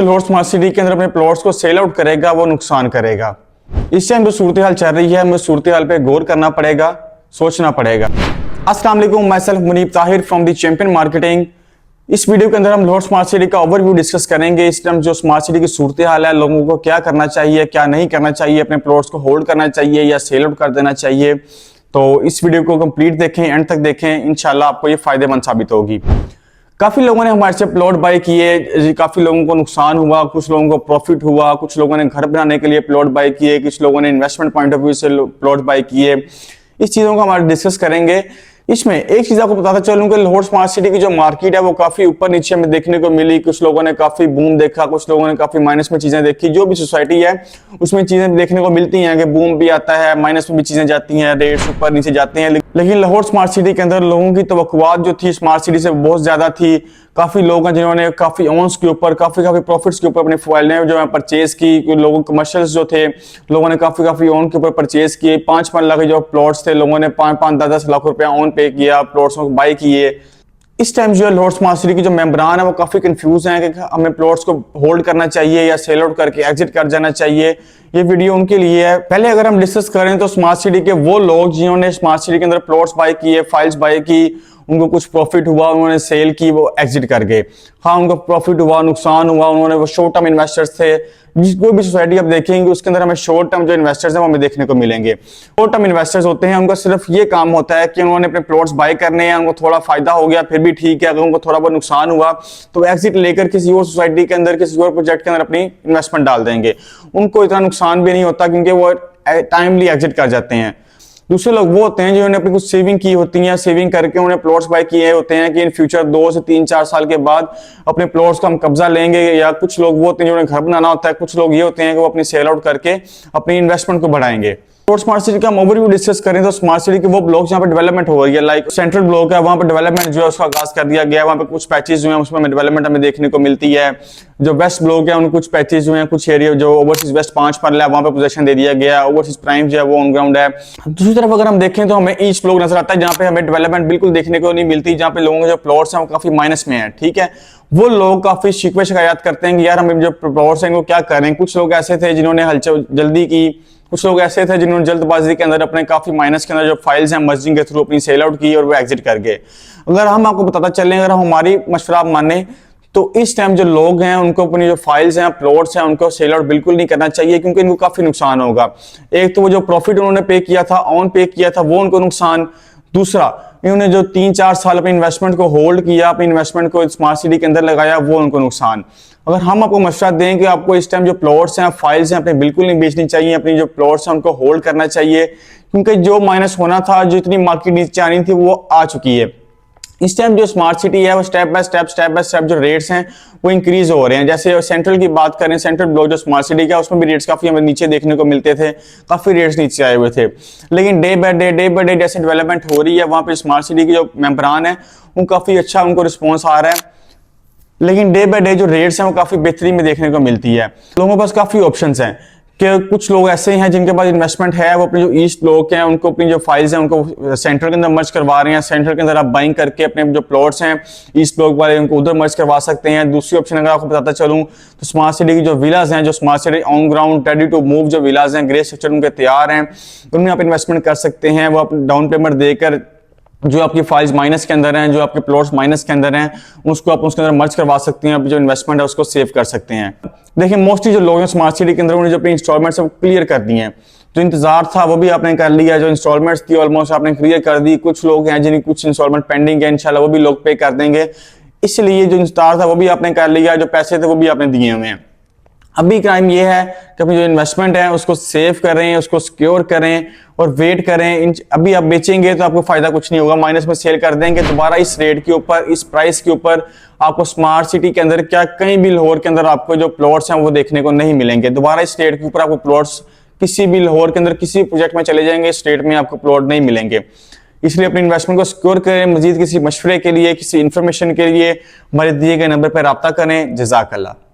Lahore smart city के अंदर अपने प्लॉट्स को सेल आउट करेगा वो नुकसान करेगा। इस टाइम जो सूरत हाल चल रही है हमें सूरत हाल पे गौर करना पड़ेगा, सोचना पड़ेगा। अस्सलाम वालेकुम, myself Munib Tahir from the Champion Marketing. इस वीडियो के अंदर हम लाहौर स्मार्ट सिटी का ओवरव्यू डिस्कस करेंगे। इस टाइम जो स्मार्ट सिटी की सूरत हाल है, लोगों को क्या करना चाहिए, क्या नहीं करना चाहिए, अपने प्लॉट्स को होल्ड करना चाहिए या सेल आउट कर देना चाहिए। तो इस वीडियो को कंप्लीट देखें, एंड तक देखें, इंशाल्लाह आपको ये फायदेमंद साबित होगी। काफी लोगों ने हमारे से प्लॉट बाय किए, काफी लोगों को नुकसान हुआ, कुछ लोगों को प्रॉफिट हुआ, कुछ लोगों ने घर बनाने के लिए प्लॉट बाय किए, कुछ लोगों ने इन्वेस्टमेंट पॉइंट ऑफ व्यू से प्लॉट बाय किए। इस चीजों को हमारे डिस्कस करेंगे। इसमें एक चीज आपको बताता चलूं कि लाहौर स्मार्ट सिटी की जो मार्केट है वो काफी ऊपर नीचे हमें देखने को मिली। कुछ लोगों ने काफी बूम देखा, कुछ लोगों ने काफी माइनस में चीजें देखी। जो भी सोसाइटी है उसमें चीजें देखने को मिलती हैं कि बूम भी आता है, माइनस में भी चीजें जाती हैं, रेट्स ऊपर नीचे जाते हैं। लेकिन लाहौर स्मार्ट सिटी के अंदर लोगों की तवक्कुआत जो थी स्मार्ट सिटी से बहुत ज्यादा थी। काफी लोग हैं जिन्होंने काफी ऑन्स के ऊपर काफी प्रॉफिट्स के ऊपर अपनी फाइलें जो है परचेज की। लोगों कमर्शियल्स जो थे लोगों ने काफी ऑन के ऊपर परचेज किए। 5-5 लाख जो प्लॉट्स थे लोगों ने 5-5, 10-10 लाख रुपया ऑन पे किया, प्लॉट्स को बाय किए। इस टाइम जो है लाहौर स्मार्ट सिटी की जो मेंबरान है वो काफी कंफ्यूज हैं कि हमें प्लॉट्स को होल्ड करना चाहिए या सेल आउट करके एग्जिट कर जाना चाहिए। ये वीडियो उनके लिए है। पहले अगर हम डिस्कस करें तो स्मार्ट सिटी के वो लोग जिन्होंने स्मार्ट सिटी के अंदर प्लॉट्स बाय किए, फाइल्स बाय की, उनको कुछ प्रॉफिट हुआ, उन्होंने सेल की, वो एग्जिट कर गए। हाँ, उनको प्रॉफिट हुआ, नुकसान हुआ, उन्होंने वो शॉर्ट टर्म इन्वेस्टर्स थे। कोई भी सोसाइटी आप देखेंगे उसके अंदर हमें शॉर्ट टर्म जो इन्वेस्टर्स हैं वो हमें देखने को मिलेंगे। शॉर्ट टर्म इन्वेस्टर्स होते हैं, उनका सिर्फ ये काम होता है कि उन्होंने अपने प्लॉट्स बाय करने हैं, उनको थोड़ा फायदा हो गया फिर भी ठीक है, अगर उनको थोड़ा बहुत नुकसान हुआ तो एग्जिट लेकर किसी और सोसाइटी के अंदर, किसी और प्रोजेक्ट के अंदर अपनी इन्वेस्टमेंट डाल देंगे। उनको इतना नुकसान भी नहीं होता क्योंकि वो टाइमली एग्जिट कर जाते हैं। दूसरे लोग वो होते हैं जिन्होंने अपनी कुछ सेविंग की होती है, सेविंग करके उन्हें प्लॉट्स बाय किए होते हैं कि इन फ्यूचर 2 से 3-4 साल के बाद अपने प्लॉट्स का हम कब्जा लेंगे। या कुछ लोग वो होते हैं जिन्होंने घर बनाना होता है, कुछ लोग ये होते हैं कि वो अपनी सेल आउट करके अपनी इन्वेस्टमेंट को बढ़ाएंगे। और स्मार्ट सिटी का हम ओवरव्यू डिस्कस करें तो स्मार्ट सिटी के वो ब्लॉक्स जहाँ पे डेवलपमेंट हो रही है, लाइक सेंट्रल ब्लॉक है, वहाँ पे डेवलपमेंट जो है उसका आगाज कर दिया गया है। वहाँ पे कुछ पैचेज जो हैं उसमें डेवलपमेंट हमें देखने को मिलती है। जो वेस्ट ब्लॉक है उन कुछ पैचेज जो हैं, कुछ एरिया जो ओवरसीज वेस्ट 5 पर है वहाँ पे पोजीशन दे दिया गया है। ओवरसीज प्राइम जो है वो ऑन ग्राउंड है। दूसरी तरफ अगर हम देखें तो हमें ईस्ट ब्लॉक नजर आता है जहाँ पे हमें डेवलपमेंट बिल्कुल देखने को नहीं मिलती, जहाँ पे लोगों के जो प्लॉट्स हैं वो काफी माइनस में है। ठीक है, वो लोग काफी शिकवे शिकायत करते हैं कि यार हम जो प्लॉट्स हैं वो क्या करें। कुछ लोग ऐसे थे जिन्होंने हलचल जल्दी की, कुछ लोग ऐसे थे जिन्होंने जल्दबाजी के अंदर अपने काफी माइनस के अंदर जो फाइल्स हैं मर्जिंग के थ्रू अपनी सेल आउट की और वो एग्जिट कर गए। अगर हम आपको बताता चलें, अगर हम हमारी मशवरा माने तो इस टाइम जो लोग हैं उनको अपनी जो फाइल्स हैं, प्लॉट्स हैं, उनको सेल आउट बिल्कुल नहीं करना चाहिए क्योंकि इनको काफी नुकसान होगा। एक तो वो जो प्रॉफिट उन्होंने पे किया था, ऑन पे किया था, वो उनको नुकसान। दूसरा, इन्होंने जो 3-4 साल अपनी इन्वेस्टमेंट को होल्ड किया, अपनी इन्वेस्टमेंट को स्मार्ट सिटी के अंदर लगाया, वो उनको नुकसान। अगर हम आपको मशवरा दें कि आपको इस टाइम जो प्लॉट्स हैं, फाइल्स हैं, अपने बिल्कुल नहीं बेचनी चाहिए, अपनी जो प्लॉट्स हैं उनको होल्ड करना चाहिए क्योंकि जो माइनस होना था, जो इतनी मार्केट नीचे आनी थी वो आ चुकी है। इस टाइम जो स्मार्ट सिटी है वो स्टेप बाय स्टेप जो रेट्स हैं वो इंक्रीज हो रहे हैं। जैसे सेंट्रल की बात करें, सेंट्रल ब्लॉक जो स्मार्ट सिटी का उसमें भी रेट्स काफी हमें नीचे देखने को मिलते थे, काफी रेट्स नीचे आए हुए थे। लेकिन डे बाय डे जैसे डेवलपमेंट हो रही है वहां पे स्मार्ट सिटी की जो मेंबरान है वो काफी अच्छा उनको रिस्पॉन्स आ रहा है। लेकिन डे बाय डे जो रेट्स हैं वो काफी बेहतरी में देखने को मिलती है। लोगों के पास काफी ऑप्शंस हैं कि कुछ लोग ऐसे हैं जिनके पास इन्वेस्टमेंट है, वो अपने जो ईस्ट ब्लॉक हैं उनको अपनी जो फाइल्स हैं उनको सेंटर के अंदर मर्ज करवा रहे हैं। सेंटर के अंदर आप बाइंग करके अपने जो प्लॉट्स हैं ईस्ट ब्लॉक वाले उनको उधर मर्ज करवा सकते हैं। दूसरी ऑप्शन अगर आपको बताता चलूं तो स्मार्ट सिटी की जो विलाज हैं, जो smart city on ground ready to move जो विलाज हैं, ग्रे स्ट्रक्चर उनके तैयार हैं, उनमें आप इन्वेस्टमेंट कर सकते हैं। वो आप डाउन पेमेंट देकर जो आपकी फाइल्स माइनस के अंदर हैं, जो आपके प्लॉट्स माइनस के अंदर हैं, उसको आप उसके अंदर मर्ज करवा सकते हैं। आप जो इन्वेस्टमेंट है उसको सेव कर सकते हैं। देखिए, मोस्टली जो लोग हैं स्मार्ट सिटी के अंदर उन्होंने जो अपनी इंस्टॉलमेंट्स है वो क्लियर कर दी हैं। जो इंतजार था वो भी आपने कर लिया, जो इंस्टॉलमेंट्स थी ऑलमोस्ट आपने क्लियर कर दी। कुछ लोग हैं जिनकी कुछ इंस्टॉलमेंट पेंडिंग है, इंशाल्लाह वो भी लोग पे कर देंगे। इसलिए जो इंतजार था वो भी आपने कर लिया, जो पैसे थे वो भी आपने दिए हुए हैं। अभी क्राइम ये है कि अपनी जो इन्वेस्टमेंट है उसको सेव करें, उसको सिक्योर करें और वेट करें। अभी आप बेचेंगे तो आपको फायदा कुछ नहीं होगा, माइनस में सेल कर देंगे, दोबारा इस रेट के ऊपर, इस प्राइस के ऊपर आपको स्मार्ट सिटी के अंदर क्या कहीं भी लाहौर के अंदर आपको जो प्लॉट्स हैं वो देखने को नहीं मिलेंगे। दोबारा इस रेट के ऊपर आपको प्लॉट्स किसी भी लाहौर के अंदर किसी प्रोजेक्ट में चले जाएंगे, इस रेट में आपको प्लॉट नहीं मिलेंगे। इसलिए अपनी इन्वेस्टमेंट को सिक्योर करें। मजीद किसी मशवरे के लिए, किसी इंफॉर्मेशन के लिए हमारे दिए गए नंबर पर रब्ता करें। जज़ाकल्लाह।